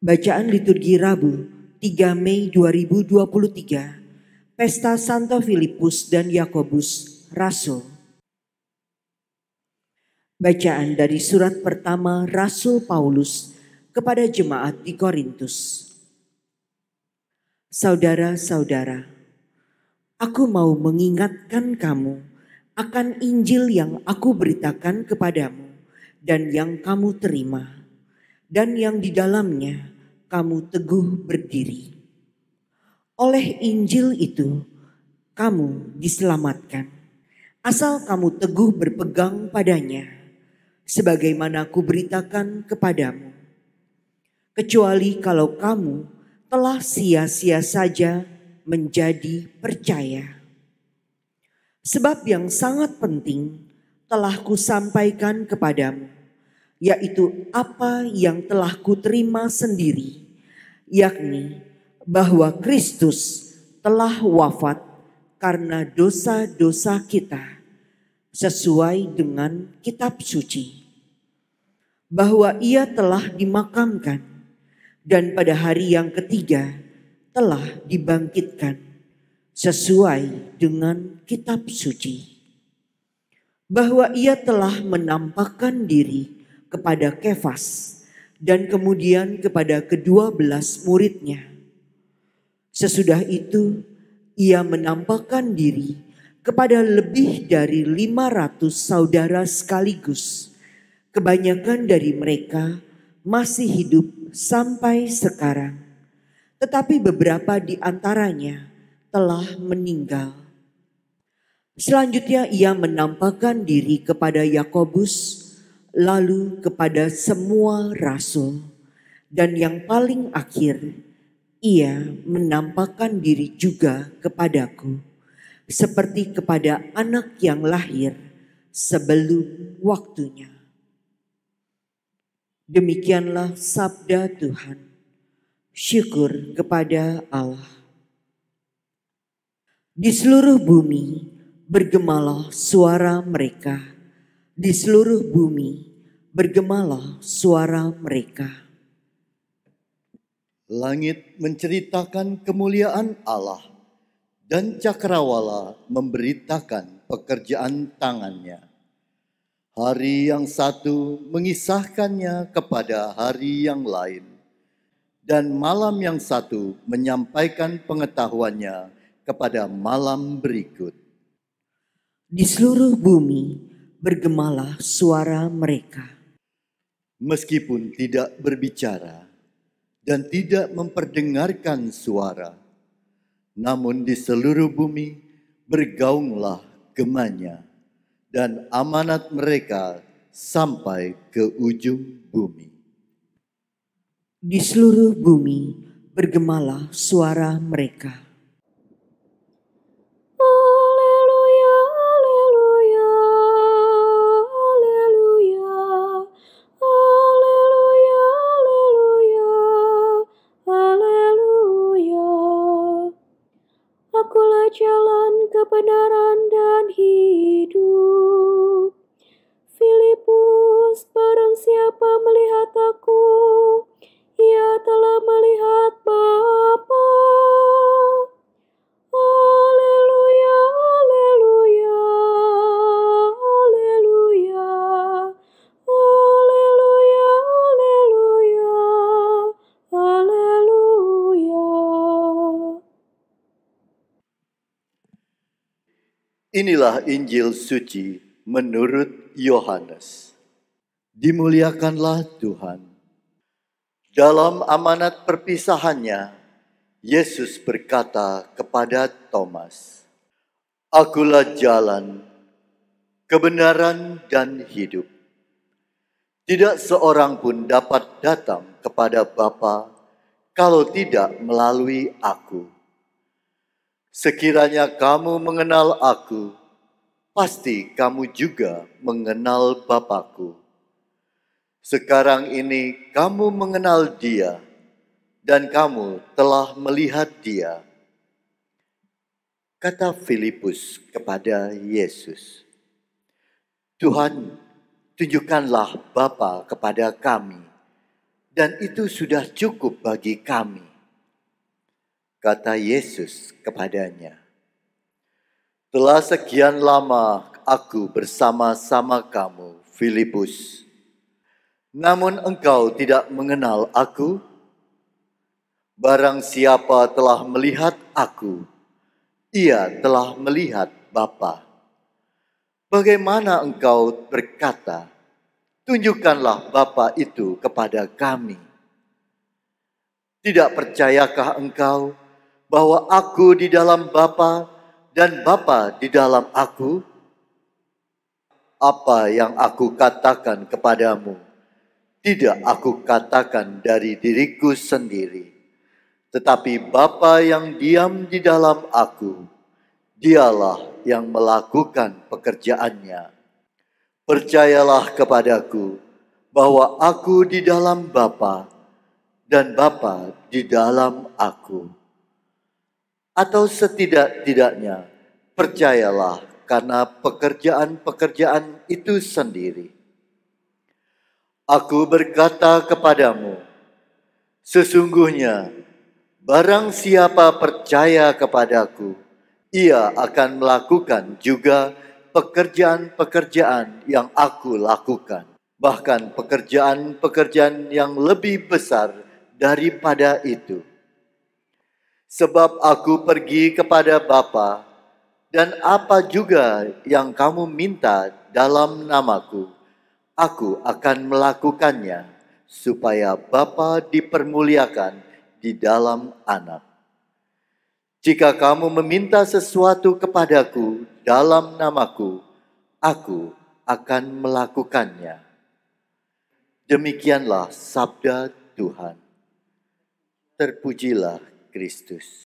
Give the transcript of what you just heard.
Bacaan liturgi Rabu 3 Mei 2023, Pesta Santo Filipus dan Yakobus, Rasul. Bacaan dari surat pertama Rasul Paulus kepada jemaat di Korintus. Saudara-saudara, aku mau mengingatkan kamu akan Injil yang aku beritakan kepadamu dan yang kamu terima, dan yang di dalamnya kamu teguh berdiri. Oleh Injil itu kamu diselamatkan, asal kamu teguh berpegang padanya, sebagaimana kuberitakan kepadamu. Kecuali kalau kamu telah sia-sia saja menjadi percaya. Sebab yang sangat penting telah kusampaikan kepadamu, yaitu apa yang telah kuterima sendiri, yakni bahwa Kristus telah wafat karena dosa-dosa kita sesuai dengan kitab suci, bahwa ia telah dimakamkan dan pada hari yang ketiga telah dibangkitkan sesuai dengan kitab suci, bahwa ia telah menampakkan diri kepada Kefas dan kemudian kepada ke-12 muridnya. Sesudah itu ia menampakkan diri kepada lebih dari 500 saudara sekaligus. Kebanyakan dari mereka masih hidup sampai sekarang, tetapi beberapa di antaranya telah meninggal. Selanjutnya ia menampakkan diri kepada Yakobus, lalu kepada semua rasul, dan yang paling akhir ia menampakkan diri juga kepadaku, seperti kepada anak yang lahir sebelum waktunya. Demikianlah sabda Tuhan. Syukur kepada Allah. Di seluruh bumi bergemalah suara mereka. Di seluruh bumi bergemalah suara mereka. Langit menceritakan kemuliaan Allah, dan cakrawala memberitakan pekerjaan tangannya. Hari yang satu mengisahkannya kepada hari yang lain, dan malam yang satu menyampaikan pengetahuannya kepada malam berikut. Di seluruh bumi bergemalah suara mereka. Meskipun tidak berbicara dan tidak memperdengarkan suara, namun di seluruh bumi bergaunglah gemanya, dan amanat mereka sampai ke ujung bumi. Di seluruh bumi bergemalah suara mereka. Haleluya, haleluya, haleluya, haleluya, haleluya, haleluya. Akulah jalan, kebenaran, dan hidup. Filipus, barang siapa melihat aku, ia telah melihat Bapa. Haleluya, haleluya, haleluya, haleluya, haleluya, haleluya. Inilah Injil suci menurut Yohanes. Dimuliakanlah Tuhan. Dalam amanat perpisahannya, Yesus berkata kepada Thomas, "Akulah jalan, kebenaran, dan hidup. Tidak seorang pun dapat datang kepada Bapa kalau tidak melalui Aku. Sekiranya kamu mengenal Aku, pasti kamu juga mengenal Bapa-Ku. Sekarang ini kamu mengenal Dia, dan kamu telah melihat Dia," kata Filipus kepada Yesus. "Tuhan, tunjukkanlah Bapa kepada kami, dan itu sudah cukup bagi kami. Kata Yesus kepadanya, telah sekian lama aku bersama-sama kamu, Filipus. Namun engkau tidak mengenal aku? Barang siapa telah melihat aku, ia telah melihat Bapa. Bagaimana engkau berkata, tunjukkanlah Bapa itu kepada kami? Tidak percayakah engkau bahwa aku di dalam Bapa dan Bapa di dalam aku? Apa yang aku katakan kepadamu, tidak aku katakan dari diriku sendiri, tetapi Bapa yang diam di dalam aku, dialah yang melakukan pekerjaannya. Percayalah kepadaku bahwa aku di dalam Bapa dan Bapa di dalam aku. Atau setidak-tidaknya percayalah karena pekerjaan-pekerjaan itu sendiri. Aku berkata kepadamu, sesungguhnya barang siapa percaya kepadaku, ia akan melakukan juga pekerjaan-pekerjaan yang aku lakukan. Bahkan pekerjaan-pekerjaan yang lebih besar daripada itu. Sebab aku pergi kepada Bapa, dan apa juga yang kamu minta dalam namaku, aku akan melakukannya, supaya Bapa dipermuliakan di dalam Anak. Jika kamu meminta sesuatu kepadaku dalam namaku, aku akan melakukannya. Demikianlah sabda Tuhan. Terpujilah Kristus.